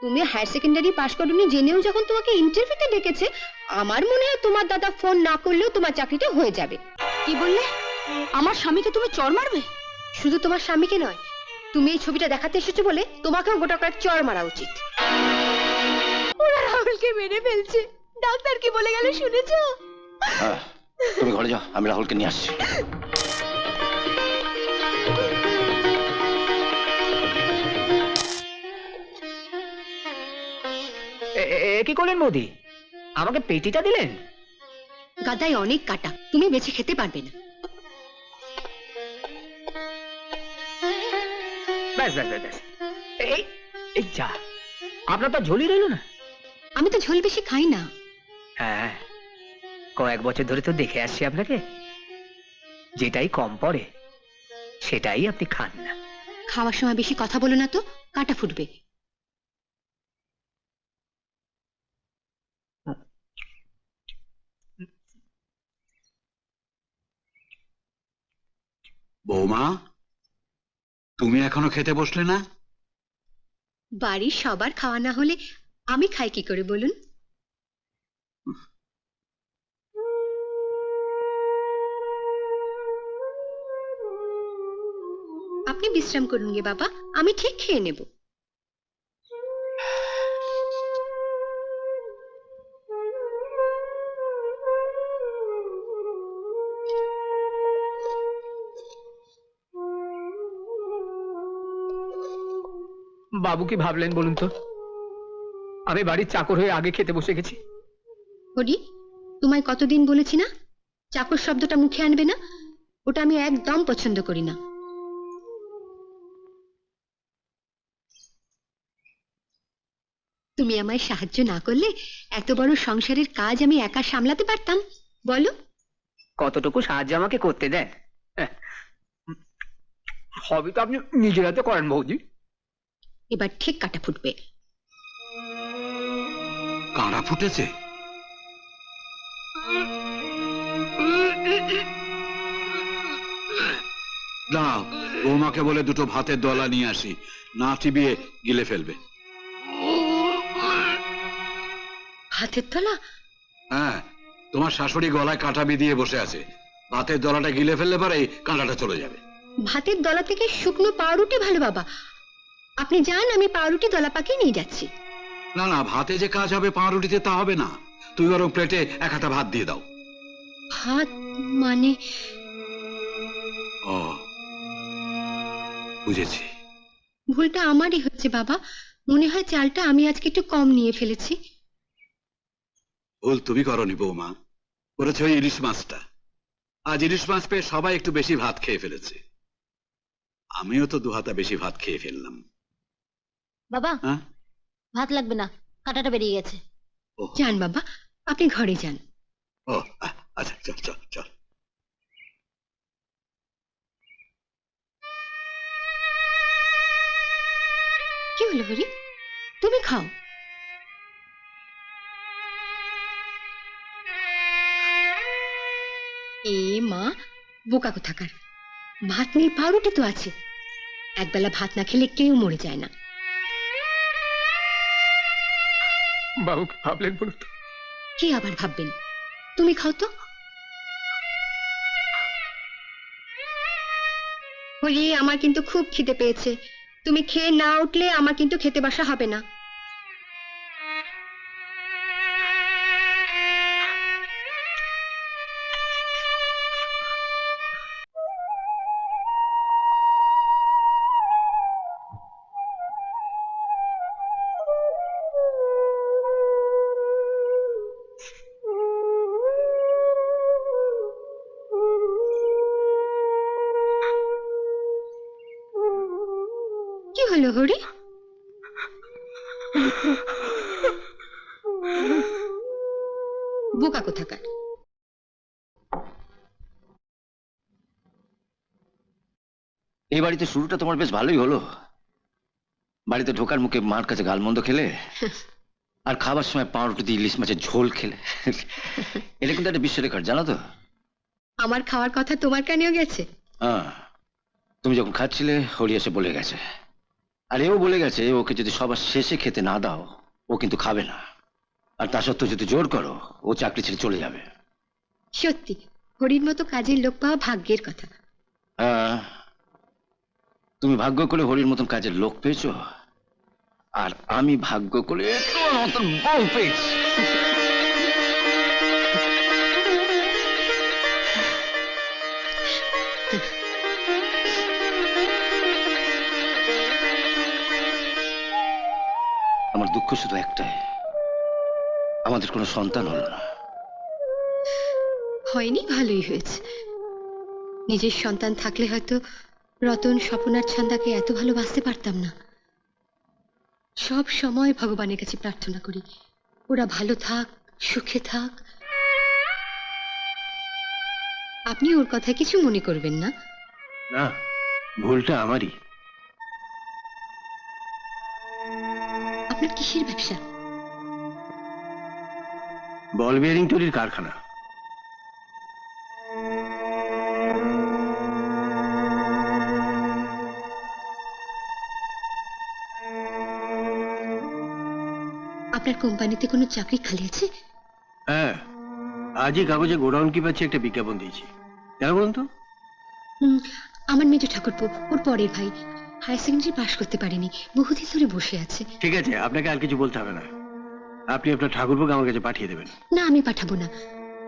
তুমি higher secondary পাশ করোনি জেনেও যখন তোমাকে ইন্টারভিউতে ডেকেছে, আমার মনে হয় তোমার দাদা ফোন না করলেও তোমার চাকরিটা হয়ে যাবে। কি বললে? আমার স্বামীকে তুমি চড় মারবে? শুধু তোমার স্বামীকে নয়, তুমি এই ছবিটা দেখাতে এসেছো বলে তোমাকেও গোটা কয়েক চড় মারা উচিত। ওরা রাহুলকে মেরে ফেলছে, ডাক্তার কি বলে গেল শুনেছো? তুমি ঘরে যাও, আমি রাহুলকে নিয়ে আসছি। কি করলেন বৌদি? আমাকে পেটিটা দিলেন? গাদায় অনেক কাটা, তুমি বেছে খেতে পারবে না। ব্যাস ব্যাস ব্যাস, এই এই যা, আপনার তো ঝোলই রইল না। আমি তো ঝোল বেশি খাই না। হ্যাঁ, কয়েক বছর ধরে তো দেখে আসছি আপনাকে, যেটাই কম পড়ে সেটাই আপনি খান না। খাওয়ার সময় বেশি কথা বলো না তো, কাটা ফুটবে। বৌমা, তুমি এখনো খেতে বসলে না? বাড়ির সবার খাওয়া না হলে আমি খাই কি করে বলুন? আপনি বিশ্রাম করুন গে বাবা, আমি ঠিক খেয়ে নেব। বাবু কি ভাবলেন বলুন তো? আমি বাড়ির চাকর হয়ে আগে খেতে বসে গেছি। হরি, তোমায় কতদিন বলেছি না চাকর শব্দটা মুখে আনবে না? ওটা আমি একদম পছন্দ করি না। তুমি আমায় সাহায্য না করলে এত বড় সংসারের কাজ আমি একা সামলাতে পারতাম বলো? কতটুকু সাহায্য আমাকে করতে দেন? সবই তো আপনি নিজের হাতে করেন বৌদি। এবার ঠিক কাটা ফুটবে। কাঁড়া ফুটেছে? দাঁড়াও, বৌমাকে বলে দুটো ভাতের দলা নিয়ে আসি, না চিবিয়ে গিলে ফেলবে। হাতের তলা? হ্যাঁ, তোমার শাশুড়ি গলায় কাঁটা বিধিয়ে বসে আছে, ভাতের দলাটা গিলে ফেললে পরেই কাঁটাটা চলে যাবে। ভাতের দলা থেকে শুকনো পাউরুটি ভালো বাবা, আপনি যান, আমি পাউরুটি দলা পাকিয়ে নিয়ে যাচ্ছি। না না, ভাতে যে কাজ হবে পাউরুটিতে তা হবে না। তুই বরং প্লেটে এক হাতা ভাত দিয়ে দাও। ভাত মানে? ও, বুঝেছি। ভুলটা আমারই হচ্ছে বাবা, মনে হয় চালটা আমি আজকে একটু কম নিয়ে ফেলেছি। ভুল তুমি করনি বৌমা, করেছে ওই ইলিশ মাছটা। আজ ইলিশ মাছ পেয়ে সবাই একটু বেশি ভাত খেয়ে ফেলেছে, আমিও তো দু হাতা বেশি ভাত খেয়ে ফেললাম। বাবা, হ্যাঁ, ভাত লাগবে না, কাঁটাটা বেরিয়ে গেছে। যান বাবা, আপনি ঘরে যান। ও আচ্ছা, চল চল চল। কি হলো হরি, তুমি খাও। এ মা, বোকা কোথাকার, ভাত নেই পাউরুটি তো আছে। একবেলা ভাত না খেলে কেউ মরে যায় না। বাবু কি ভাবলেন বলুন তো? কি আবার ভাববেন, তুমি খাও তো। হরি, আমার কিন্তু খুব খিদে পেয়েছে, তুমি খেয়ে না উঠলে আমার কিন্তু খেতে বসা হবে না। কি হলো হরি? বোকা কোথাকার। এই বাড়িতে শুরুটা তোমার বেশ ভালোই হলো। বাড়িতে ঢোকার মুখে মার কাছে গালমন্দ খেলে, আর খাবার সময় পাউরুটি দিয়ে ইলিশ মাছের ঝোল খেলে। এটা কিন্তু একটা বিশ্ব রেকর্ড, জানো তো? আমার খাওয়ার কথা তোমার কানেও গেছে? হ্যাঁ, তুমি যখন খাচ্ছিলে হরি এসে বলে গেছে। আর এও বলে গেছে ওকে যদি সবার শেষে খেতে না দাও ও কিন্তু খাবে না, আর তা সত্ত্বেও যদি জোর করো ও চাকরি ছেড়ে চলে যাবে। সত্যি হরির মতো কাজের লোক পাওয়া ভাগ্যের কথা। তুমি ভাগ্য করে হরির মতন কাজের লোক পেয়েছো, আর আমি ভাগ্য করে তোমার মতন বউ পেয়েছি। আমার দুঃখ শুধু একটাই, আমাদের কোনো সন্তান হলো না। হয়নি, ভালোই হয়েছে। নিজের সন্তান থাকলে হয়তো রতন, স্বপন আর ছন্দাকে এত ভালোবাসতে পারতাম না। সব সময় ভগবানের কাছে প্রার্থনা করি ওরা ভালো থাক, সুখে থাক। আপনি ওর কথা কিছু মনে করবেন না। না, ভুলটা আমারই। আপনার কিসের ব্যবসা? বল বিয়ারিং তৈরির কারখানা। আপনার কোম্পানিতে কোনো চাকরি খালি আছে? হ্যাঁ, আজই কাগজে গোডাউন কিপার একটা বিজ্ঞাপন দিয়েছি। কেন বলুন তো? আমার মেজো ঠাকুরপো, ওর পরের ভাই, হায়ার সেকেন্ডারি পাশ করতে পারেনি, বহুদিন ধরে বসে আছে। ঠিক আছে, আপনাকে আর কিছু বলতে হবে না। আপনি আপনার ঠাকুরপোকে আমার কাছে পাঠিয়ে দেবেন। না, আমি পাঠাবো না।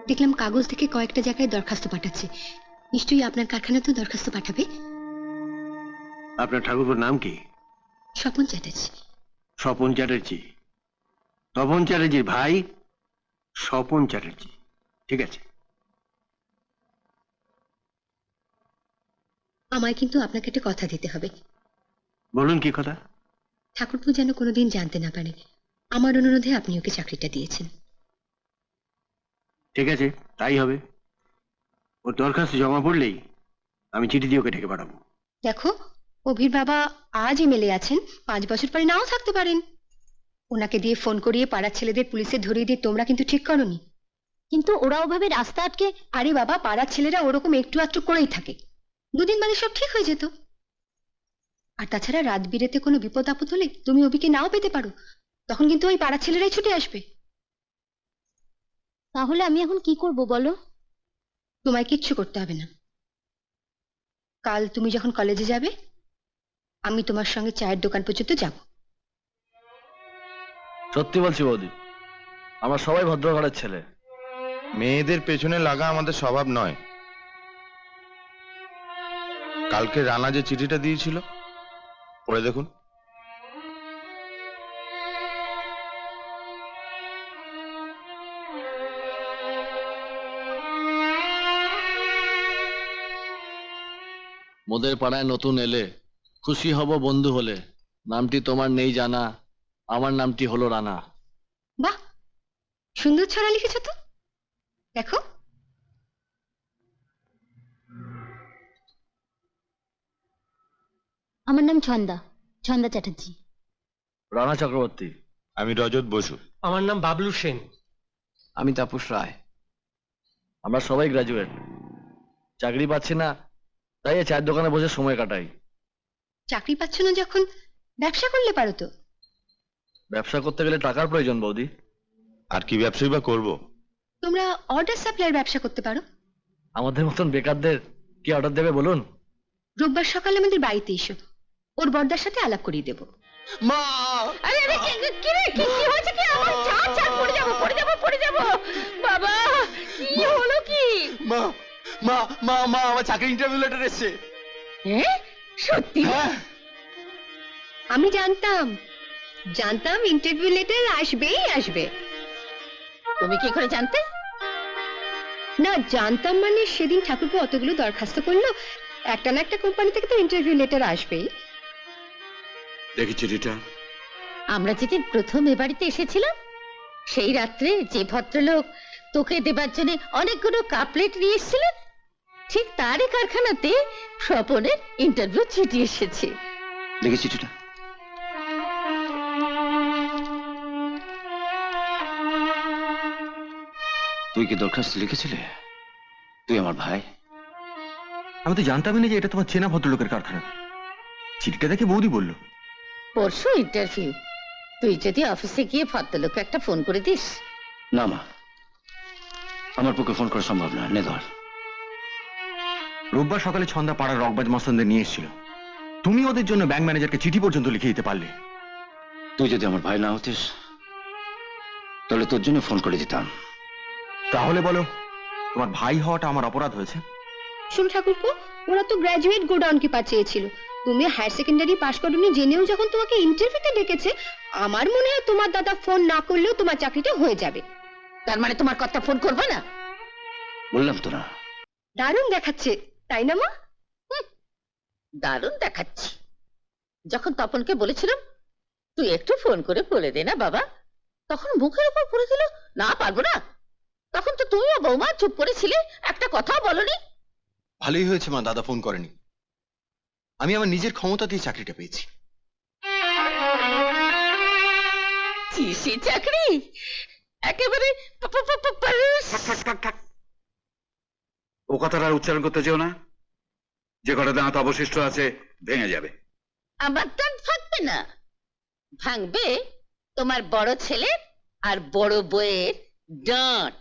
দেখলাম কাগজ থেকে কয়েকটা জায়গায় দরখাস্ত পাঠাচ্ছে, নিশ্চয়ই আপনার কারখানাতেও দরখাস্ত পাঠাবে। আপনার ঠাকুরপোর নাম কি? স্বপন চ্যাটার্জি। স্বপন চ্যাটার্জি? তপন চ্যাটার্জির ভাই স্বপন চ্যাটার্জি। ঠিক আছে। আমায় কিন্তু আপনাকে একটা কথা দিতে হবে। বলুন, কি কথা? ঠাকুরপো যেন কোনোদিন জানতে না পারে আমার অনুরোধে আপনি ওকে চাকরিটা দিয়েছেন। ঠিক আছে, তাই হবে। ওর দরখাস্ত জমা পড়লেই আমি চিঠি দিয়ে ওকে ডেকে পাঠাবো। দেখো, অভির বাবা আজ এমএলএ আছেন, 5 বছর পরে নাও থাকতে পারেন। ওনাকে দিয়ে ফোন করিয়ে পাড়ার ছেলেদের পুলিশে ধরিয়ে দিয়ে তোমরা কিন্তু ঠিক করনি। কিন্তু ওরা ওভাবে রাস্তা আটকে। আরে বাবা, পাড়ার ছেলেরা ওরকম একটু আধটু করেই থাকে, 2 দিন বাদে সব ঠিক হয়ে যেত। আর তাছাড়া রাত বিরেতে কোনো বিপদ আপদ হলে তুমি অভিকে নাও পেতে পারো, তখন কিন্তু ওই পাড়ার ছেলেরাই ছুটে আসবে। তাহলে আমি এখন কি করব বলো? তোমায় কিচ্ছু করতে হবে না। কাল তুমি যখন কলেজে যাবে আমি তোমার সঙ্গে চায়ের দোকান পর্যন্ত যাব। সত্যি বলছি বৌদি, আমরা সবাই ভদ্র ঘরের ছেলে। মেয়েদের পেছনে লাগা আমাদের স্বভাব নয়। কালকে রানা যে চিঠিটা দিয়েছিল পড়ে দেখুন। মোদের পাড়ায় নতুন এলে, খুশি হব বন্ধু হলে। নামটি তোমার নেই জানা, আমার নামটি হলো রানা। বাহ, সুন্দর ছড়া লিখেছ তো। দেখো, আমার নাম ছন্দা, ছন্দা চ্যাটার্জি। রানা চক্রবর্তী। আমি রজত বসু। আমার নাম বাবলু সেন। আমি তাপস রায়। আমরা সবাই গ্রাজুয়েট, চাকরি পাচ্ছি না, তাই এই চায়ের দোকানে বসে সময় কাটাই। চাকরি পাচ্ছ না যখন ব্যবসা করলে পারো তো। ব্যবসা করতে গেলে টাকার প্রয়োজন বৌদি। আর কি ব্যবসাই বা করবো? তোমরা অর্ডার সাপ্লাইয়ের ব্যবসা করতে পারো। আমাদের মতন বেকারদের কি অর্ডার দেবে বলুন? রোববার সকালে আমাদের বাড়িতে এসো, ওর বড়দার সাথে আলাপ করিয়ে দেবো। মা! আরে আরে, কি রে, কি হয়েছে? কি আমার চার চার পড়ে যাব বাবা, কি হলো? কি মা মা মা মা আমার চাকরি ইন্টারভিউ লেটার এসেছে। সত্যি? আমি জানতাম ইন্টারভিউ লেটার আসবেই আসবে। তুমি কি করে জানতে? না, জানতাম মানে সেদিন ঠাকুরপো অতগুলো দরখাস্ত করলো, একটা না একটা কোম্পানি থেকে তো ইন্টারভিউ লেটার আসবেই। দেখি চিঠিটা। আমরা যেদিন প্রথম এ বাড়িতে এসেছিলাম সেই রাত্রে যে ভদ্রলোক তোকে দেবার জন্য অনেকগুলো কাপলেট নিয়ে এসেছিলেন, ঠিক তারই কারখানাতে স্বপনের ইন্টারভিউ চিঠি এসেছে। দেখি চিঠিটা। তুই কি দরখাস্ত লিখেছিলে? তুই আমার ভাই। আমি তো জানতামই না যে এটা তোমার চেনা ভদ্রলোকের কারখানা। চিঠিটা দেখে বৌদি বলল। পরশু ইন্টারভিউ, তুই যদি অফিসে গিয়ে ভদ্রলোককে একটা ফোন করে দিস। না মা, আমার পক্ষে ফোন করা সম্ভব না। নে ধর। রোববার সকালে ছন্দা পাড়ার রকবাজ মস্তানদের নিয়ে এসেছিল। তুমি ওদের জন্য ব্যাংক ম্যানেজারকে চিঠি পর্যন্ত লিখে দিতে পারলে। তুই যদি আমার ভাই না হতিস তাহলে তোর জন্য ফোন করে দিতাম। তাহলে বলো, তোমার ভাই হওয়াটা আমার অপরাধ হয়েছে? শুন ঠাকুরপো, ওরা তো গ্র্যাজুয়েট গোডাউন কিপার চেয়েছিল। তুমি হায়ার সেকেন্ডারি পাশ করোনি জেনেও যখন তোমাকে ইন্টারভিউতে ডেকেছে, আমার মনে হয় তোমার দাদা ফোন না করলেও তোমার চাকরিটা হয়ে যাবে। তার মানে তোমার কথা ফোন করবে না? বললাম তো না। দারুণ দেখাচ্ছে, তাই না মা? দারুণ দেখাচ্ছি। যখন তপনকে বলেছিলাম তুই একটু ফোন করে বলে দে না বাবা, তখন মুখের উপর পড়ে দিল না পারবো না। তখন তো তুমিও বৌমা চুপ করেছিলে, একটা কথাও বলনি। ভালোই হয়েছে মা দাদা ফোন করেনি। আমি আমার নিজের ক্ষমতা দিয়ে চাকরিটা পেয়েছি। চিসি চাকরি একেবারে পারুস। ও কথাটা আর উচ্চারণ করতে চেও না। যে কটা দাঁত অবশিষ্ট আছে ভেঙে যাবে। আমার দাঁত ভাঙবে না, ভাঙবে তোমার বড় ছেলে আর বড় বউয়ের ডাঁট।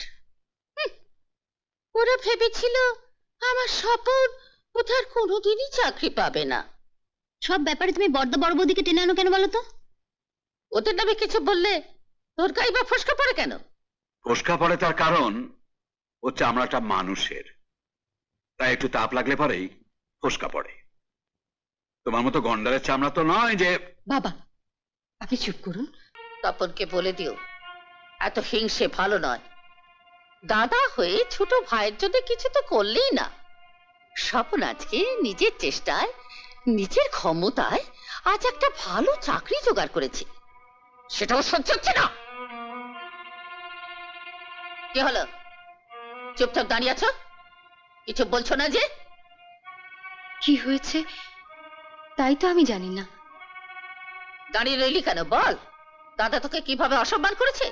ওরা ভেবেছিল আমার স্বপন কোথার কোনোদিনই চাকরি পাবে না। সব ব্যাপারে তুমি বড় বড় বৌদিকে টেনে আনো কেন বলো তো? ওদের নামে কিছু বললে তোর গায়ে বা ফসকা পড়ে কেন? ফোসকা পড়ে তার কারণ ও চামড়াটা মানুষের, তাই একটু তাপ লাগলে পরেই ফোসকা পড়ে। তোমার মতো গন্ডারের চামড়া তো নয় যে। বাবা, আপনি চুপ করুন। তপনকে বলে দিও এত হিংসে ভালো নয়। দাদা হয়ে ছোট ভাইয়ের জন্য কিছু তো করলেই না। স্বপন আজকে নিজের চেষ্টায়, নিজের ক্ষমতায় আজ একটা ভালো চাকরি জোগাড় করেছে, সেটাও সহ্য হচ্ছে না। কি হলো, চুপচাপ দাঁড়িয়ে আছো, কিছু বলছো না যে? কি হয়েছে তাই তো আমি জানি না। দাঁড়িয়ে রইলি কেন বল, দাদা তোকে কিভাবে অসম্মান করেছে?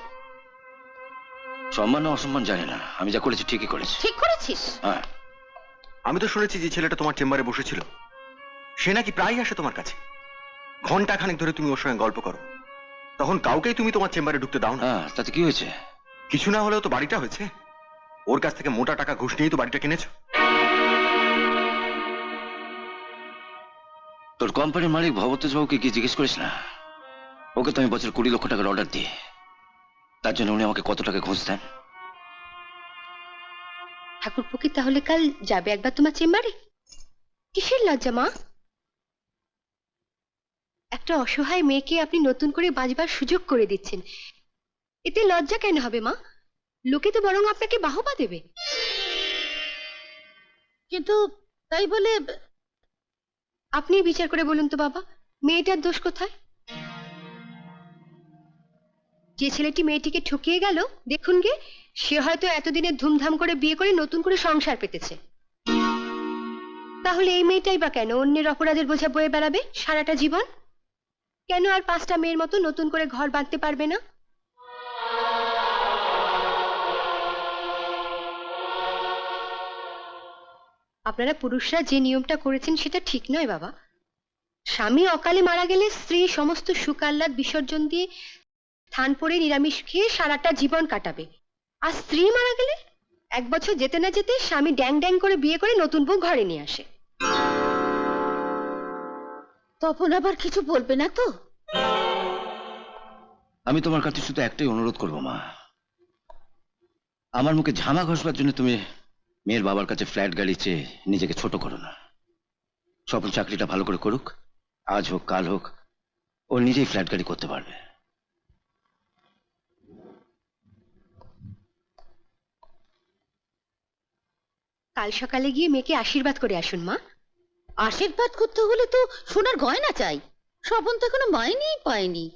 সম্মান না অসম্মান জানি না, আমি যা করেছি ঠিকই করেছি। ঠিক করেছিস? হ্যাঁ। আমি তো শুনেছি যে ছেলেটা তোমার চেম্বারে বসেছিল সে নাকি প্রায় আসে তোমার কাছে। ঘন্টা খানেক ধরে তুমি ওর সঙ্গে গল্প করো, তখন কাউকেই তুমি তোমার চেম্বারে ঢুকতে দাও না। হ্যাঁ, তাতে কি হয়েছে? কিছু না হলেও তো বাড়িটা হয়েছে। ওর কাছ থেকে মোটা টাকা ঘুষ নিয়েই তো বাড়িটা কিনেছো। তোর কোম্পানির মালিক ভবতোষ বাবুকে কি জিজ্ঞেস করিস না? ওকে তো আমি বছর 20 লক্ষ টাকার অর্ডার দিই, তার জন্য উনি আমাকে কত টাকা ঘুষ দেন। ঠাকুরপো কি তাহলে কাল যাবে একবার তোমার চেম্বারে? কিসের লজ্জা মা? একটা অসহায় মেয়েকে আপনি নতুন করে বাঁচবার সুযোগ করে দিচ্ছেন, এতে লজ্জা কেন হবে মা? লোকে তো বরং আপনাকে বাহবা দেবে। কিন্তু তাই বলে আপনি বিচার করে বলুন তো বাবা, মেয়েটার দোষ কোথায়? যে ছেলেটি মেয়েটিকে ঠকিয়ে গেল, দেখুন গে, সে হয়তো এতদিনে ধুমধাম করে বিয়ে করে নতুন করে সংসার পেতেছে। তাহলে এই মেয়েটাই বা কেন অন্যের অপরাধের বোঝা বয়ে বেড়াবে সারাটা জীবন? কেন আর 5টা মেয়ের মতো নতুন করে ঘর বাঁধতে পারবে না? আপনারা পুরুষরা যে নিয়মটা করেছেন সেটা ঠিক নয় বাবা। স্বামী অকালে মারা গেলে স্ত্রী সমস্ত সুখ আহ্লাদ বিসর্জন দিয়ে থান পড়ে নিরামিষ খেয়ে সারাটা জীবন কাটাবে, আর স্ত্রী মারা গেলে 1 বছর যেতে না যেতে স্বামী ড্যাং ড্যাং করে বিয়ে করে নতুন বউ ঘরে নিয়ে আসে। তপন আবার কিছু বলবে না তো? আমি তোমার কাছে শুধু একটাই অনুরোধ করবো মা, আমার মুখে ঝামা ঘষবার জন্য তুমি মেয়ের বাবার কাছে ফ্ল্যাট গাড়ি চেয়ে নিজেকে ছোট করো না। স্বপন চাকরিটা ভালো করে করুক, আজ হোক কাল হোক ও নিজেই ফ্ল্যাট গাড়ি করতে পারবে। কাল সকালে গিয়ে মেয়েকে আশীর্বাদ করে আসুন মা। আশীর্বাদ করতে হলে তো সোনার গয়না চাই, স্বপন তো এখনো মাইনেই পায়নি।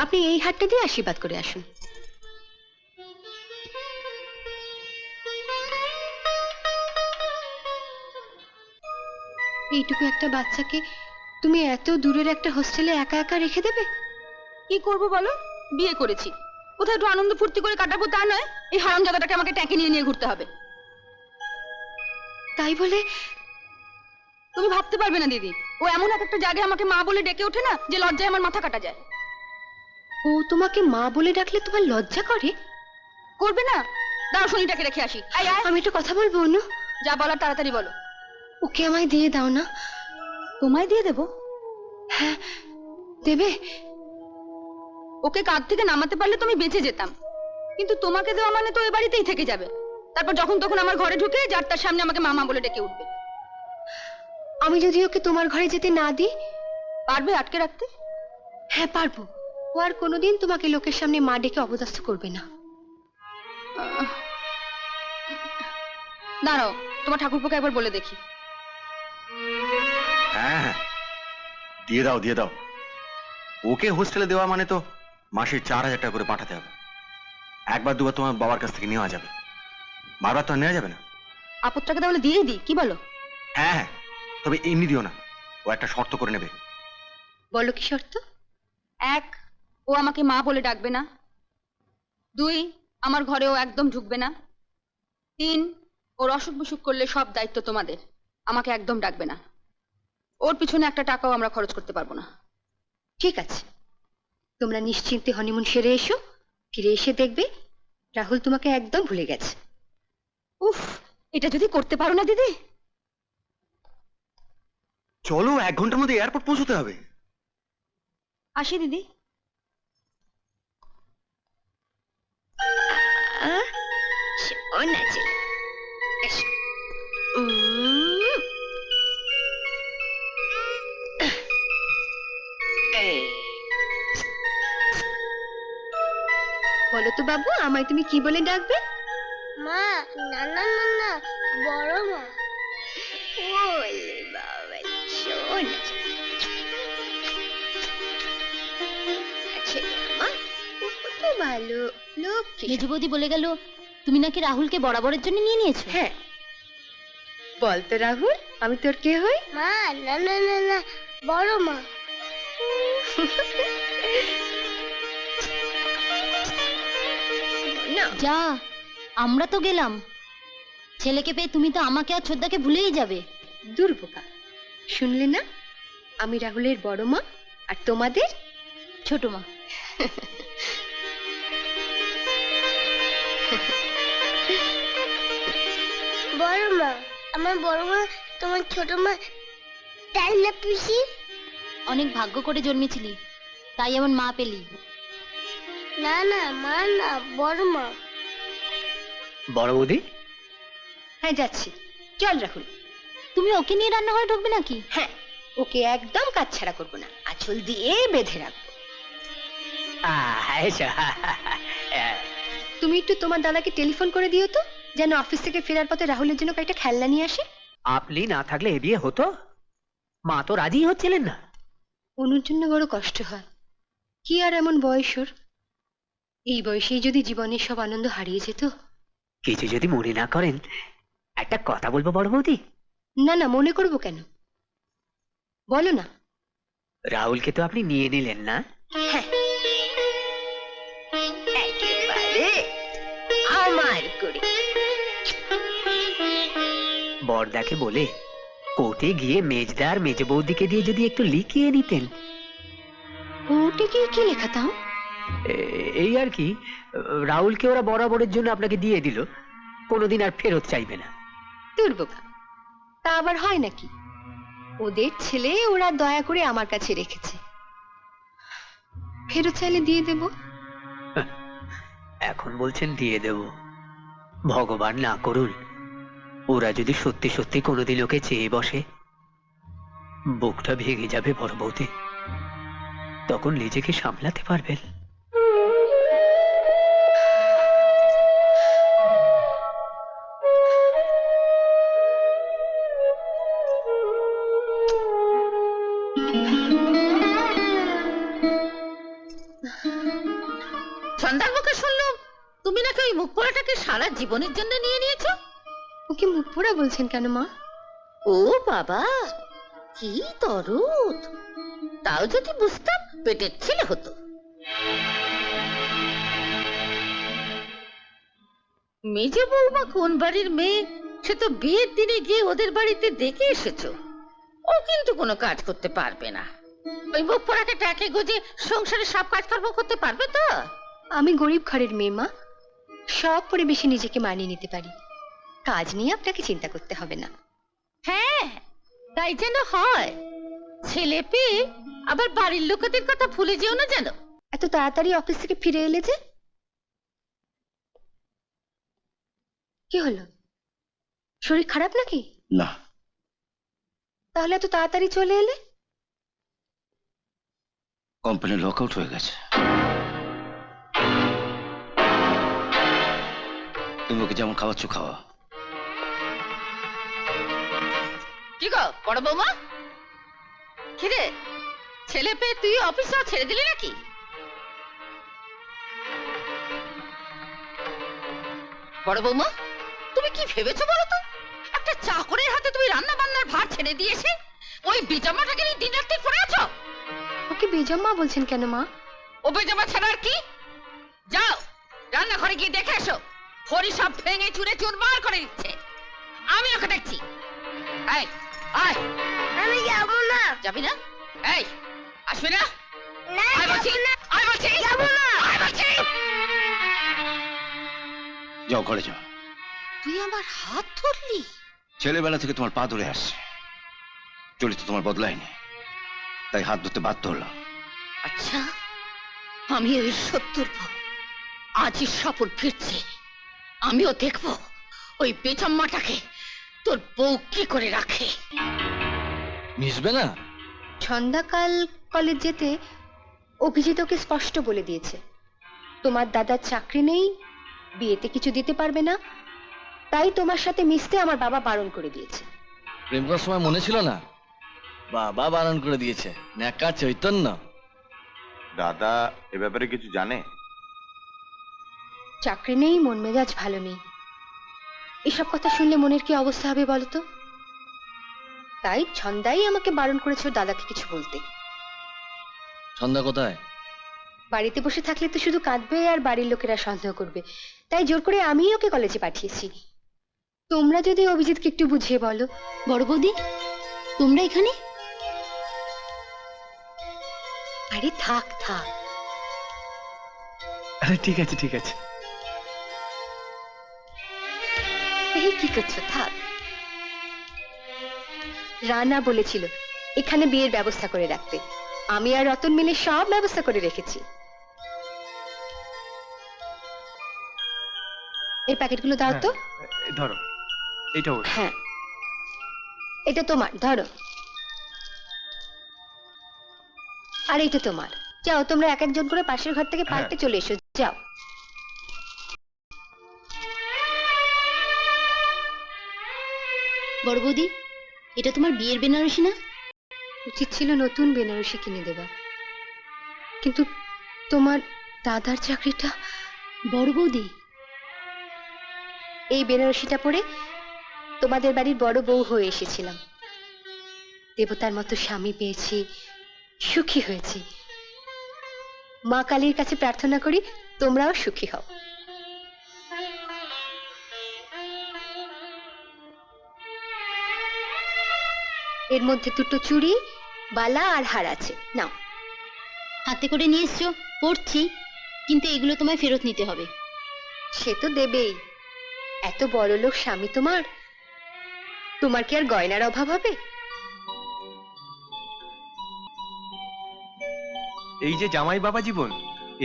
আপনি এই হাতটা দিয়ে আশীর্বাদ করে আসুন। এইটুকু একটা বাচ্চাকে তুমি এত দূরের একটা হোস্টেলে একা একা রেখে দেবে? কি করবো বলো, বিয়ে করেছি, কোথায় একটু আনন্দ ফুর্তি করে কাটাবো তা নয়, এই হারামজাদাটাকে আমাকে ট্যাঁকে নিয়ে নিয়ে ঘুরতে হবে। তাই বলে তুমি ভাবতে পারবে না দিদি, ও এমন একটা জায়গায় আমাকে মা বলে ডেকে ওঠে না যে লজ্জায় আমার মাথা কাটা যায়। ও তোমাকে মা বলে ডাকলে তোমার লজ্জা করে? করবে না? দাও শনিটাকে রেখে আসি। আয় আয়, আমি একটু কথা বলবো অনু। যা বলার তাড়াতাড়ি বলো। ওকে আমায় দিয়ে দাও না। তোমায় দিয়ে দেবো? হ্যাঁ, দেবে? ওকে কাঁধ থেকে নামাতে পারলে তুমি বেঁচে যেতাম, কিন্তু তোমাকে দেওয়া মানে তো এ বাড়িতেই থেকে যাবে। তারপর যখন তখন আমার ঘরে ঢুকে যার তার সামনে আমাকে মামা বলে ডেকে উঠবে। আমি যদি ওকে তোমার ঘরে যেতে না দিই? পারবে আটকে রাখতে? হ্যাঁ পারবো। ও আর কোনোদিন তোমাকে লোকের সামনে মা ডেকে অপদস্থ করবে না। দাঁড়াও, তোমার ঠাকুরপোকে একবার বলে দেখি। হ্যাঁ হ্যাঁ, দিয়ে দাও দিয়ে দাও। ওকে হোস্টেলে দেওয়া মানে তো মাসে 4,000 টাকা করে পাঠাতে হবে। একবার দুবার তোমার বাবার কাছ থেকে নেওয়া যাবে, বারবার তো আর নেওয়া যাবে না। আপদটাকে তাহলে দিয়ে দিই, কি বলো? হ্যাঁ হ্যাঁ, তবে এমনি দিও না, ও একটা শর্ত করে নেবে। বলো কি শর্ত? 1, ও আমাকে মা বলে ডাকবে না। 2, আমার ঘরে ও একদম ঢুকবে না। 3, ওর অসুখ বিসুখ করলে সব দায়িত্ব তোমাদের, আমাকে একদম ডাকবে না। ওর পিছনে একটা টাকাও আমরা খরচ করতে পারবো না। ঠিক আছে, তোমরা নিশ্চিন্তে হনিমুন সেরে এসো। ফিরে এসে দেখবে রাহুল তোমাকে একদম ভুলে গেছে। উফ, এটা যদি করতে পারো না দিদি। চলো, 1 ঘন্টার মধ্যে এয়ারপোর্ট পৌঁছতে হবে। আসি দিদি। শোনা ছেলে, এসো। বলো তো বাবু, আমায় তুমি কি বলে ডাকবে? মা, না না না না, বড় মা। ওলে বাবা, শোনা ছেলে আমার, কত ভালো লোক। মেজো বৌদি বলে গেল তুমি নাকি রাহুলকে বরাবরের জন্য নিয়ে নিয়েছো। হ্যাঁ, বল তো রাহুল, আমি তোর কে হই? মা, না না না না, বড় মা। না, যা, আমরা তো গেলাম। ছেলেকে পেয়ে তুমি তো আমাকে আর ছোদ্দাকে ভুলেই যাবে। দুর্বোকা, শুনলে না? আমি রাহুলের বড় মা আর তোমাদের ছোট মা। বড় মা, আমার বড় মা তোমার ছোট মা, তাই না পিসি? অনেক ভাগ্য করে জন্মেছিলি, তাই এমন মা পেলি। না না মা, না বড় মা। বড় বৌদি, হ্যাঁ যাচ্ছি, চল রাহুল। তুমি ওকে নিয়ে রান্নাঘরে ঢুকবে নাকি? হ্যাঁ, ওকে একদম কাজ ছাড়া করবো না, আঁচল দিয়ে বেঁধে রাখবো। এসো। তুমি একটু তোমার দাদাকে টেলিফোন করে দিও তো, যেন অফিস থেকে ফেরার পথে রাহুলের জন্য কয়েকটা খেলনা নিয়ে আসে। আপনি না থাকলে এ বিয়ে হতো? মা তো রাজি হচ্ছিলেন না। অনুর জন্য বড় কষ্ট হয়। কি আর এমন বয়স ওর, এই বয়সেই যদি জীবনের সব আনন্দ হারিয়ে যেত। কিছু যদি মনে না করেন, একটা কথা বলবো বড় বৌদি। না না, মনে করবো কেন, বলো না। রাহুলকে তো আপনি নিয়ে নিলেন না? হ্যাঁ, একেবারে আমার করে। বড়দাকে বলে কোর্টে গিয়ে মেজদার মেজ বৌদিকে দিয়ে যদি একটু লিখিয়ে নিতেন। কোর্টে গিয়ে কি লেখাতাম? এই আর কি, রাহুলকে ওরা বরাবরের জন্য আপনাকে দিয়ে দিল, কোনোদিন আর ফেরত চাইবে না। দুর্বোকা, তা আবার হয় নাকি? ওদের ছেলে ওরা দয়া করে আমার কাছে রেখেছে, ফেরত চাইলে দিয়ে দেব। এখন বলছেন দিয়ে দেব, ভগবান না করুন ওরা যদি সত্যি সত্যি কোনোদিন ওকে চেয়ে বসে, বুকটা ভেঙে যাবে বড় বৌদি, তখন নিজেকে সামলাতে পারবেন? সন্ধ্যার মুখে শুনলাম তুমি নাকি ওই মুখ পোড়াটাকে সারা জীবনের জন্য নিয়ে নিয়েছো। ওকে মুখ পোড়া বলছেন কেন মা? ও বাবা, কি দরদ! তাও যদি বুঝতাম পেটের ছেলে হতো। মেজে বৌমা কোন বাড়ির মেয়ে সে তো বিয়ের দিনে গিয়ে ওদের বাড়িতে দেখে এসেছো। ও কিন্তু কোনো কাজ করতে পারবে না। ওই মুখ পড়াকে টাকে গোজে সংসারে সব কাজকর্ম করতে পারবে তো? আমি গরিব ঘরের মেয়ে মা, সব পরিবেশে নিজেকে মানিয়ে নিতে পারি। কাজ নিয়ে আপনাকে চিন্তা করতে হবে না। হ্যাঁ, তাই যেন হয়। ছেলে পেয়ে আবার বাড়ির লোকেদের কথা ভুলে যেও না যেন। এত তাড়াতাড়ি অফিস থেকে ফিরে এলে যে? কি হলো, শরীর খারাপ নাকি? না, তাহলে এত তাড়াতাড়ি চলে এলে? কোম্পানি লক আউট হয়ে গেছে। তুমি ওকে যেমন খাওয়াচ্ছ খাওয়া। কি গো বড় বৌমা, কিরে ছেলে পেয়ে তুই অফিস ছেড়ে দিলি নাকি? বড় বৌমা, তুমি কি ভেবেছো বলো তো? একটা চাকরের হাতে তুমি রান্না বান্নার ভার ছেড়ে দিয়েছে ওই বেজামাটাকে নিয়ে দিন রাত্রি পড়ে আছো। ওকে বেজাম্মা বলছেন কেন মা? ও বেজামা ছাড়া আর কি? যাও রান্নাঘরে গিয়ে দেখে এসো, হরি সব ভেঙে চুরে চুরমার করে দিচ্ছে। আমি ওকে দেখছি। এই আয়। আমি যাবো না। যাবি না? এই আসবি না? না, আয় বলছি, যাবো না। আয় বলছি, যাবো না। আয় বলছি। যাও ঘরে যাও। তুই আমার হাত ধরলি? ছেলেবেলা থেকে তোমার পা ধরে আসছে, চরিত্র তোমার বদলায়নি, তাই হাত ধরতে বাধ্য হলাম। আচ্ছা, আমি ওই সত্তর বউ আজই স্বপন ফিরছে। আমিও দেখবো ওই বেচাম্মাটাকে তোর বউ কি করে রাখে। মিশবে না? সন্ধ্যাকাল কলেজ যেতে অভিজিৎ ওকে স্পষ্ট বলে দিয়েছে, তোমার দাদার চাকরি নেই, বিয়েতে কিছু দিতে পারবে না, তাই তোমার সাথে মিশতে আমার বাবা বারণ করে দিয়েছে। প্রেম করার সময় মনে ছিল না? বাবা বারণ করে দিয়েছে, ন্যাকা চৈতন্য। দাদা এ ব্যাপারে কিছু জানে? চাকরি নেই, মন মেজাজ ভালো নেই, এসব কথা শুনলে মনের কি অবস্থা হবে বলতো? তাই ছন্দাই আমাকে বারণ করেছে ওর দাদাকে কিছু বলতে। সন্ধ্যা কোথায়? বাড়িতে বসে থাকলে তো শুধু কাঁদবে আর বাড়ির লোকেরা সন্দেহ করবে, তাই জোর করে আমিই ওকে কলেজে পাঠিয়েছি। তোমরা যদি অভিজিৎকে একটু বুঝিয়ে বলো। বড় বৌদি, তোমরা এখানে? আরে থাক থাক, আরে ঠিক আছে ঠিক আছে। এই কি করছো, থাক। রানা বলেছিল এখানে বিয়ের ব্যবস্থা করে রাখতে, আমি আর রতন মিলে সব ব্যবস্থা করে রেখেছি। এই প্যাকেটগুলো দাও তো। ধরো, এটা ওর। হ্যাঁ, এটা তোমার, ধরো। আর এটা তোমার। যাও, তোমরা এক একজন করে পাশের ঘর থেকে পাল্টে চলে এসো, যাও। বড় বৌদি, এটা তোমার বিয়ের বেনারসি না? উচিত ছিল নতুন বেনারসি কিনে দেওয়া, কিন্তু তোমার দাদার চাকরিটা। বড় বৌদি, এই বেনারসিটা পরে তোমাদের বাড়ির বড় বউ হয়ে এসেছিলাম, দেবতার মতো স্বামী পেয়েছি, সুখী হয়েছি। মা কালীর কাছে প্রার্থনা করি তোমরাও সুখী হও। এর মধ্যে দুটো চুড়ি, বালা আর হার আছে, নাও। হাতে করে নিয়ে এসছো, পড়ছি, কিন্তু এগুলো তোমায় ফেরত নিতে হবে। সে তো দেবেই, এত বড় লোক স্বামী তোমার, তোমার কি আর গয়নার অভাব হবে? এই যে জামাই বাবা জীবন,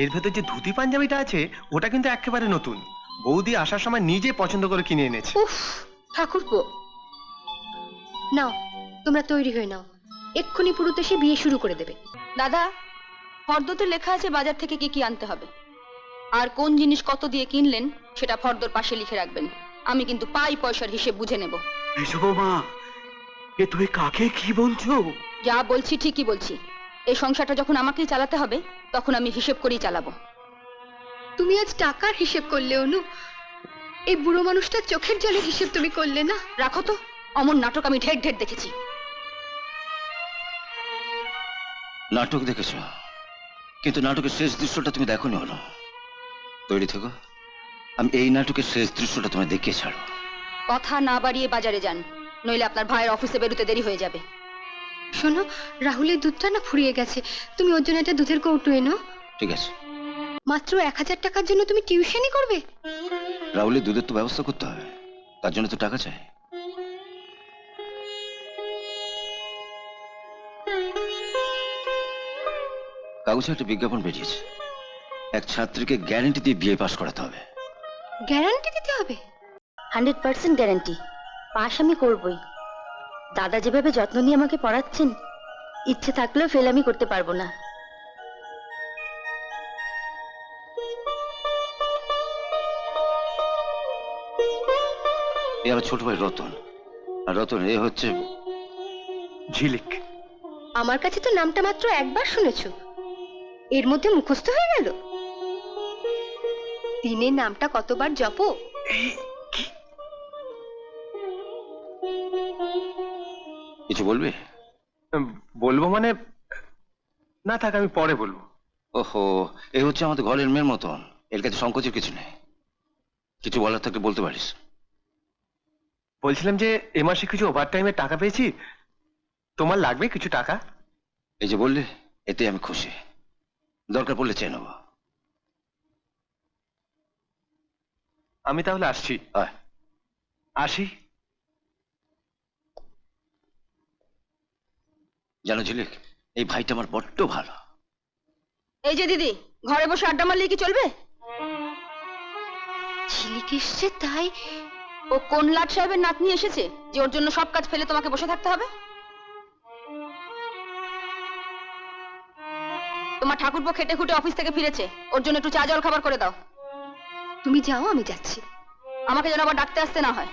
এর ভেতর যে ধুতি পাঞ্জাবিটা আছে ওটা কিন্তু একেবারে নতুন। বৌদি আসার সময় নিজে পছন্দ করে কিনে এনেছে। উফ, ঠাকুরপো, নাও তোমরা তৈরি হয়ে নাও, এক্ষুনি পুরুত এসে বিয়ে শুরু করে দেবে। দাদা, ফর্দতে লেখা আছে বাজার থেকে কি কি আনতে হবে, আর কোন জিনিস কত দিয়ে কিনলেন সেটা ফর্দর পাশে লিখে রাখবেন। আমি কিন্তু পাই পয়সার হিসেব বুঝে নেব। মা, এ তুমি কাকে কি বলছো? যা বলছি ঠিকই বলছি। এই সংসারটা যখন আমাকেই চালাতে হবে তখন আমি হিসেব করেই চালাবো। তুমি আজ টাকার হিসেব করলে অনু, এই বুড়ো মানুষটার চোখের জলের হিসেব তুমি করলে না। রাখো তো, অমন নাটক আমি ঢের ঢের দেখেছি। নাটক দেখেছ, কিন্তু নাটকের শেষ দৃশ্যটা তুমি দেখোনি হলো। তৈরি থেকো, আমি এই নাটকের শেষ দৃশ্যটা তোমায় দেখিয়ে ছাড়ো। কথা না বাড়িয়ে বাজারে যান, নইলে আপনার ভাইয়ের অফিসে বেরোতে দেরি হয়ে যাবে। শোনো, রাহুলের দুধটা না ফুরিয়ে গেছে, তুমি ওর জন্য একটা দুধের কৌটো এনো। ঠিক আছে। মাত্র 1000 টাকার জন্য তুমি টিউশনই করবে? রাহুলের দুধের তো ব্যবস্থা করতে হবে, তার জন্য তো টাকা চাই। কাগজে একটা বিজ্ঞাপন বেরিয়েছে, এক ছাত্রীকে গ্যারান্টি দিয়ে বিয়ে পাশ করাতে হবে। গ্যারান্টি দিতে হবে? 100% গ্যারান্টি। পাস আমি করবই। দাদা যেভাবে যত্ন নিয়ে আমাকে পড়াচ্ছেন, ইচ্ছে থাকলেও ফেল আমি করতে পারবো না। এ আমার ছোট ভাই রতন, আর রতন এ হচ্ছে ঝিলিক। আমার কাছে তো নামটা মাত্র একবার শুনেছো, এর মধ্যে মুখস্থ হয়ে গেল? দিনে নামটা কতবার জপো? কিছু বলবে? বলবো মানে, না থাক, আমি পরে বলবো। ওহো, এ হচ্ছে আমাদের ঘরের মেয়ের মতন, এর কাছে সংকোচের কিছু নেই। কিছু বলার থাকলে বলতে পারিস। বলছিলাম যে এ মাসে কিছু ওভার টাইমে টাকা পেয়েছি, তোমার লাগবে কিছু টাকা? এই যে বললে, এতে আমি খুশি। দরকার পড়লে চেয়ে নেবো। আমি তাহলে আসছি। আসি। জানো ঝিলিক, এই ভাইটা আমার বড্ড ভালো। এই যে দিদি, ঘরে বসে আড্ডা মারলে কি চলবে? ঝিলিক এসছে তাই? ও কোন লাট সাহেবের নাতনি এসেছে যে ওর জন্য সব কাজ ফেলে তোমাকে বসে থাকতে হবে? তোমার ঠাকুরপো খেটে খুটে অফিস থেকে ফিরেছে, ওর জন্য একটু চা জল খাবার করে দাও। তুমি যাও, আমি যাচ্ছি। আমাকে যেন আবার ডাকতে আসতে না হয়।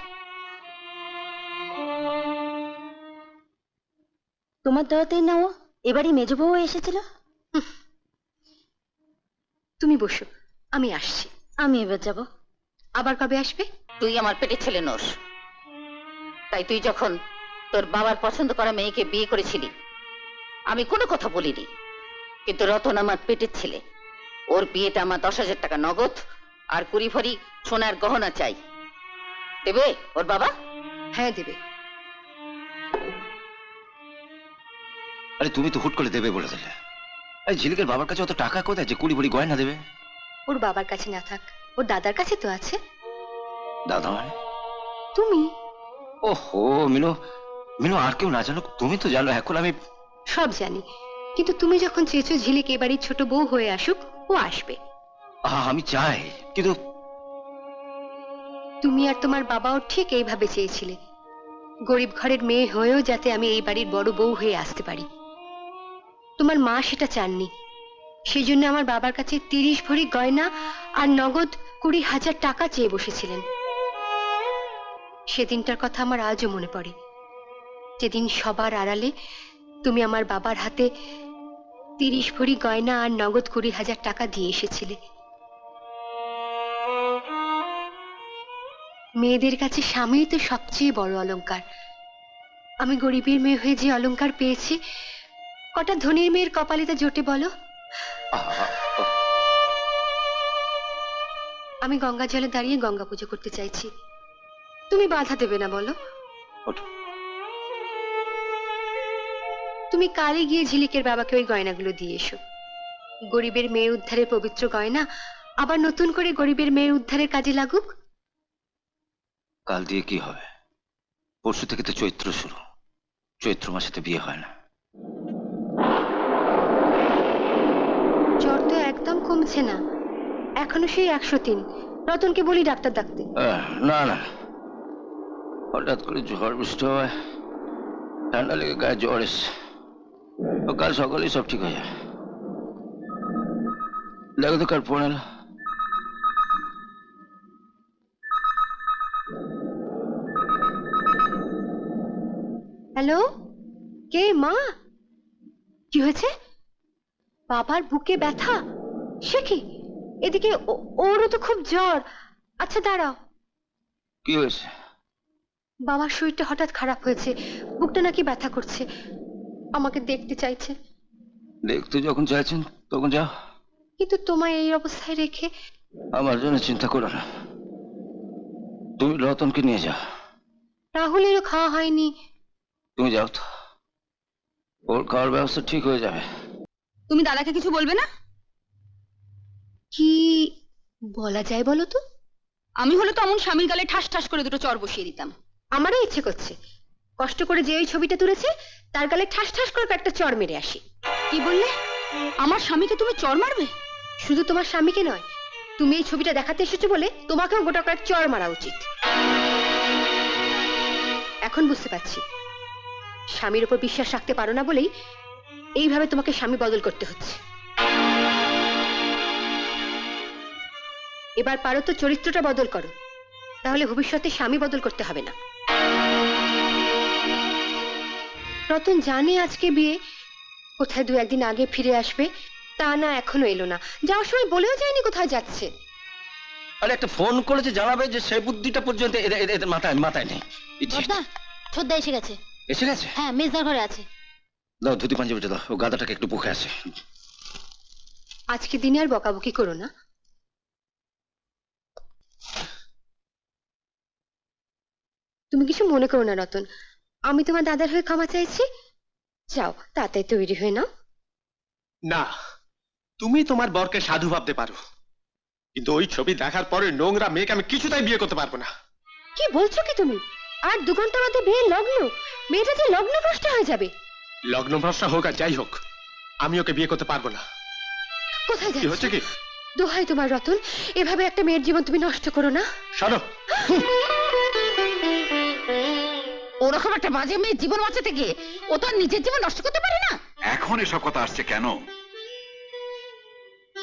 তোমার দাওয়াতেই না ও এবারই মেজো বউ এসেছিল। তুমি বসো, আমি আসছি। আমি এবার যাব। আবার কবে আসবে? তুই আমার পেটে ছেলে নোস, তাই তুই যখন তোর বাবার পছন্দ করা মেয়েকে বিয়ে করেছিলি, আমি কোনো কথা বলিনি। কিন্তু রতন আমার পেটের ছেলে, ওর বিয়েতে আমার 10,000 টাকা নগদ আর 20 ভরি সোনার গহনা চাই। দেবে ওর বাবা? হ্যাঁ দেবে। আরে তুমি তো হুট করে দেবে বলে দিলে। এই ঝিলিকের বাবার কাছে অত টাকা কোথায় যে 20 ভরি গয়না দেবে? ওর বাবার কাছে না থাক, ওর দাদার কাছে তো আছে। দাদা মানে? তুমি। ওহো মিনু, মিনু আর কেউ না জানুক, তুমি তো জানো। এখন আমি সব জানি, কিন্তু তুমি যখন চেয়েছো ঝিলিক এবাড়ির ছোট বউ হয়ে আসুক, ও আসবে। আমি চাই, কিন্তু তুমি আর তোমার বাবাও ঠিক এইভাবে চেয়েছিলে, গরিব ঘরের মেয়ে হয়েও যাতে আমি এই বাড়ির বড় বউ হয়ে আসতে পারি। তোমার মা সেটা চাননি, সেই জন্য আমার বাবার কাছে 30 ভরি গয়না আর নগদ 20,000 টাকা চেয়ে বসেছিলেন। সেদিনটার কথা আমার আজও মনে পড়ে, যেদিন সবার আড়ালে তুমি আমার বাবার হাতে 30 ভরি গয়না আর নগদ 20,000 টাকা দিয়ে এসেছিলে। মেয়েদের কাছে স্বামী তো সবচেয়ে বড় অলংকার। আমি গরিবের মেয়ে হয়ে যে অলংকার পেয়েছি, কটা ধনীর মেয়ের কপালে তা জোটে বলো? আমি গঙ্গা জলে দাঁড়িয়ে গঙ্গা পুজো করতে চাইছি, তুমি বাধা দেবে না বলো? তুমি কালই গিয়ে ঝিলিকের বাবাকে ওই গয়নাগুলো দিয়ে এসো। গরিবের মেয়ে উদ্ধারের পবিত্র গয়না আবার নতুন করে গরিবের মেয়ের উদ্ধারের কাজে লাগুক। কাল দিয়ে কি হবে? পরশু থেকে তো চৈত্র শুরু, চৈত্র মাসে তো বিয়ে হয় না। জ্বর তো একদম কমছে না, এখনো সেই 103। রতনকে বলি ডাক্তার ডাকতে। না না, হঠাৎ করে ঝড় বৃষ্টি হয়, ঠান্ডা লেগে গায়ে জ্বর এসছে। কাল সকালেই সব ঠিক হয়ে যায়। দেখো তো কার ফোন এলো। হ্যালো, কে? মা? কি হয়েছে? বাবার বুকে ব্যথা? সে কি? এদিকে ওরও তো খুব জ্বর। আচ্ছা দাঁড়াও। কি হয়েছে? বাবার শরীরটা হঠাৎ খারাপ হয়েছে, বুকটা নাকি ব্যথা করছে, আমাকে দেখতে চাইছে। দেখতে যখন চাইছেন তখন যাও। কিন্তু তোমায় এই অবস্থায় রেখে? আমার জন্য চিন্তা করো না, তুমি রতনকে নিয়ে যাও। রাহুলেরও খাওয়া হয়নি। তুমি যাও তো, ওর খাওয়ার ব্যবস্থা ঠিক হয়ে যাবে। তুমি দাদাকে কিছু বলবে না? কি বলা যায় বলো তো? আমি হলে তো অমন স্বামীর গালে ঠাস ঠাস করে দুটো চড় বসিয়ে দিতাম। আমারও ইচ্ছে করছে কষ্ট করে যে ওই ছবিটা তুলেছে তার গালে ঠাস ঠাস করে একটা চড় মেরে আসি। কি বললে? আমার স্বামীকে তুমি চড় মারবে? শুধু তোমার স্বামীকে নয়, তুমি এই ছবিটা দেখাতে এসেছো বলে তোমাকেও গোটা কয়েক চড় মারা উচিত। এখন বুঝতে পারছি স্বামীর উপর বিশ্বাস রাখতে পারো না বলেই এইভাবে তোমাকে স্বামী বদল করতে হচ্ছে। এবার পারো তো চরিত্রটা বদল করো, তাহলে ভবিষ্যতে স্বামী বদল করতে হবে না। রতন জানে আজকে বিয়ে, কোথায় দু একদিন আগে ফিরে আসবে, তা না এখনো এলো না। যাওয়ার সময় বলেও যায়নি কোথায় যাচ্ছে। আরে একটা ফোন করেছে জানাবে, যে সেই বুদ্ধিটা পর্যন্ত এদের মাথায় মাথায় নেই। ছোদ্দা এসে গেছে। এসে গেছে? হ্যাঁ, মেজদার ঘরে আছে। দাও ধুতি পাঞ্জাবিটা দাও, ও গাদাটাকে একটু বুকে আসে। আজকে দিনে আর বকাবকি করো না। তুমি কিছু মনে করো না রতন, আমি তোমার দাদার হয়ে ক্ষমা চাইছি। যাও তাড়াতাড়ি তৈরি হয়ে নাও। না, তুমি তোমার বরকে সাধু ভাবতে পারো, কিন্তু ওই ছবি দেখার পরে নোংরা মেয়েকে আমি কিছুতেই বিয়ে করতে পারবো না। কি বলছো কি তুমি? আর 2 ঘন্টার মধ্যে বিয়ে লগ্ন, মেয়েটা যে লগ্নভ্রষ্ট হয়ে যাবে। লগ্ন ভ্রষ্টা হোক আর যাই হোক, আমি ওকে বিয়ে করতে পারবো না। কোথায় কি হচ্ছে যাচ্ছ? কি? দোহাই তোমার রতন, এভাবে একটা মেয়ের জীবন তুমি নষ্ট করো না। সরো। ওরকম একটা বাজে মেয়ের জীবন বাঁচাতে গিয়ে ও তো আর নিজের জীবন নষ্ট করতে পারে না। এখন এসব কথা আসছে কেন?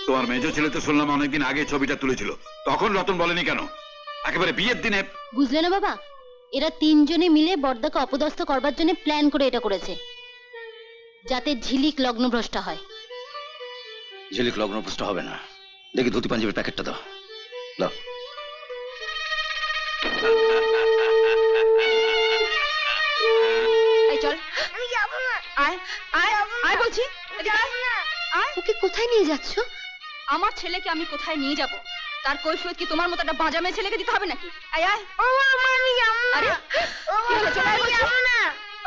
তোমার মেজ ছেলে তো শুনলাম অনেকদিন আগে ছবিটা তুলেছিল, তখন রতন বলেনি কেন? একেবারে বিয়ের দিনে। বুঝলে না বাবা, এরা 3 জনে মিলে বর্দাকে অপদস্থ করবার জন্য প্ল্যান করে এটা করেছে, যাতে ঝিলিক লগ্নভ্রষ্টা হয়। ঝিলিক লগ্নভ্রষ্ট হবে না। দেখি ধুতি পাঞ্জাবির প্যাকেটটা দাও, দাও। এই চল, আমি যাবো না। আয় আয় আয় বলছি। এদিকে আয়। আয়। ওকে কোথায় নিয়ে যাচ্ছ? আমার ছেলেকে আমি কোথায় নিয়ে যাব তার কৈফিয়ত কি তোমার মতো একটা বাজা মেয়ে ছেলেকে দিতে হবে নাকি? আয় আয়। ও মা, আমি যাবো না। আরে ও কি হলো? চলে আয় আমি বলছি। যাবো না।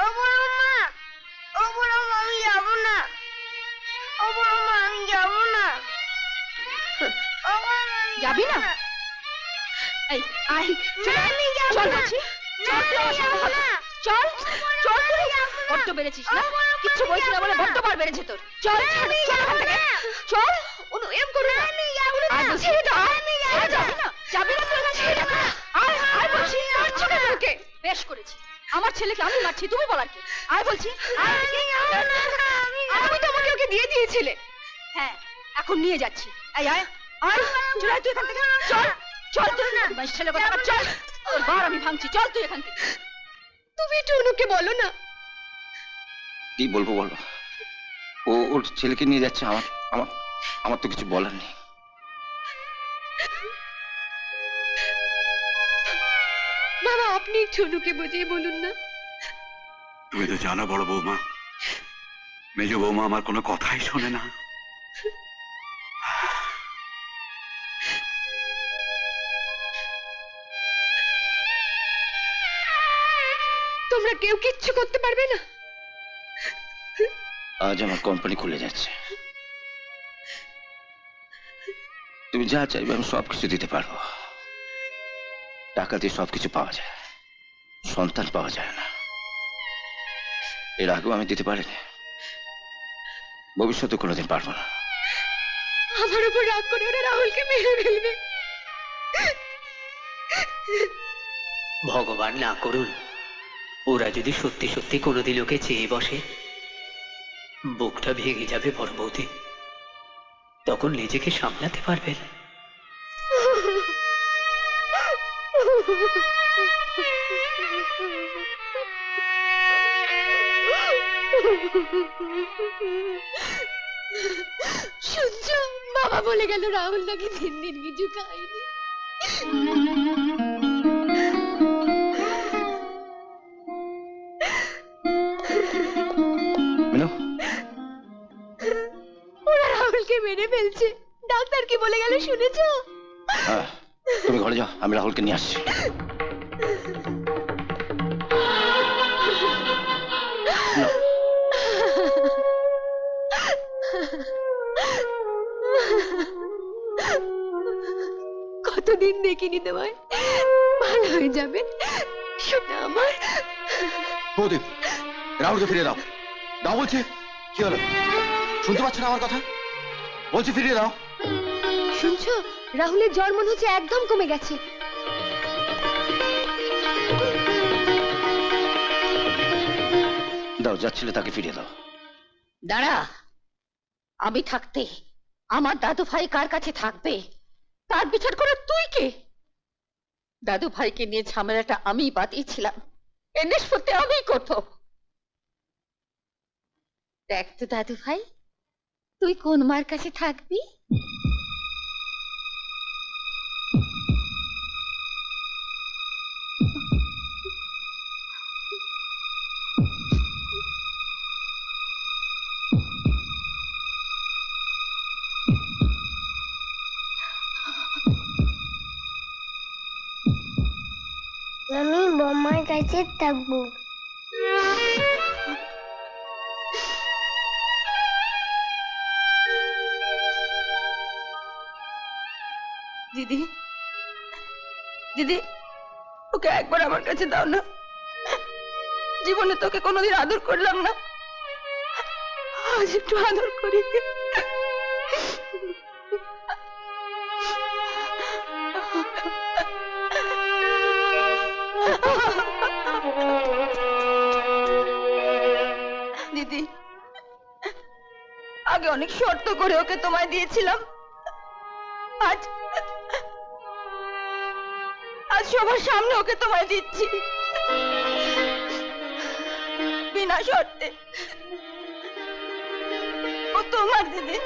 ও বড় মা, ও বড় মা, আমি যাবো না। ও বড় মা, আমি যাবো না। ও বড় মা, আমি যাবি যাবো না? এই আয়, না, চল আমি যাবো চল না। বলছি। না, চল আমি যাবো না। চল চল আমি যাবো না। বড্ড বেড়েছিস না? ও বড় মা, কিচ্ছু আমি বলছি না যাবো বলে না। বড্ড বার বেড়েছে তোর। চল না, চল আমি চল যাবো এখান থেকে। না। চল অনু এম করবি না। আমি যাবো না। আয় বলছি, আমি যাবো না। যাবি না? যাবি না তুই এখান থেকে? আয় আয় বলছি, মারছো কেন ওকে? বেশ করেছি, আমার ছেলেকে আমি মারছি, তুমি বলার কি? আয় বলছি। আয়। আমি তোমাকে ওকে দিয়ে দিয়েছিলে। হ্যাঁ, এখন নিয়ে যাচ্ছি। আয় আয় আয়, চল আয় তুই এখান থেকে। চল চল তুই না, বাস ছেলে কথা বল, চল। তোর বার আমি ভাঙছি, চল তুই এখান থেকে। তুমি একটু অনুকে বলো না। কি বলবো বলো? ও ওর ছেলেকে নিয়ে যাচ্ছে, আমার আমার আমার তো কিছু বলার নেই। বাবা আপনি একটু অনুকে বুঝিয়ে বলুন না। তুমি তো জানো বড় বৌমা, মেজ বৌমা আমার কোনো কথাই শোনে না। তোমরা কেউ কিচ্ছু করতে পারবে না। আজ আমার কোম্পানি খুলে যাচ্ছে, তুমি যা চাইবে আমি সবকিছু দিতে পারবো। টাকা দিয়ে সবকিছু পাওয়া যায়, সন্তান পাওয়া যায় না। এর আগেও আমি দিতে পারিনি, ভবিষ্যতে কোনোদিন পারবো না। আমার উপর রাগ করে ওরা রাহুলকে মেরে ফেলবে। ভগবান না করুন ওরা যদি সত্যি সত্যি কোনোদিন ওকে চেয়ে বসে, বুকটা ভেঙে যাবে বড় বৌদি, তখন নিজেকে সামলাতে পারবেন। শুনছ, বাবা বলে গেল রাহুল নাকি 3 দিন কিছু খায়নি। মিনু, ওরা রাহুলকে মেরে ফেলছে, ডাক্তার কি বলে গেল শুনেছো? তুমি ঘরে যাও, আমি রাহুলকে নিয়ে আসছি। কিনে দেওয়ায় ভালো হয়ে যাবে সোনা আমার। বৌদি রাহুলকে ফিরিয়ে দাও, দাও বলছি। কি হলো, শুনতে পাচ্ছ না আমার কথা? বলছি ফিরিয়ে দাও। শুনছো, রাহুলের জ্বর মনে হচ্ছে একদম কমে গেছে। দাও, যাচ্ছিলে তাকে ফিরিয়ে দাও। দাঁড়া, আমি থাকতে আমার দাদু ভাই কার কাছে থাকবে তার বিচার করার তুই কে? দাদু ভাইকে নিয়ে ঝামেলাটা আমি বাদিয়েছিলাম, এর নিষ্পত্তি আমিই করব। দেখ তো দাদু ভাই, তুই কোন মার কাছে থাকবি? আমি বৌমার কাছে থাকবো। দিদি, দিদি, ওকে একবার আমার কাছে দাও না। জীবনে তোকে কোনোদিন আদর করলাম না, আজ একটু আদর করি। দিদি, আগে অনেক শর্ত করে ওকে তোমায় দিয়েছিলাম, আজ আজ সবার সামনে ওকে তোমায় দিচ্ছি বিনা শর্তে। ও তোমার দিদি।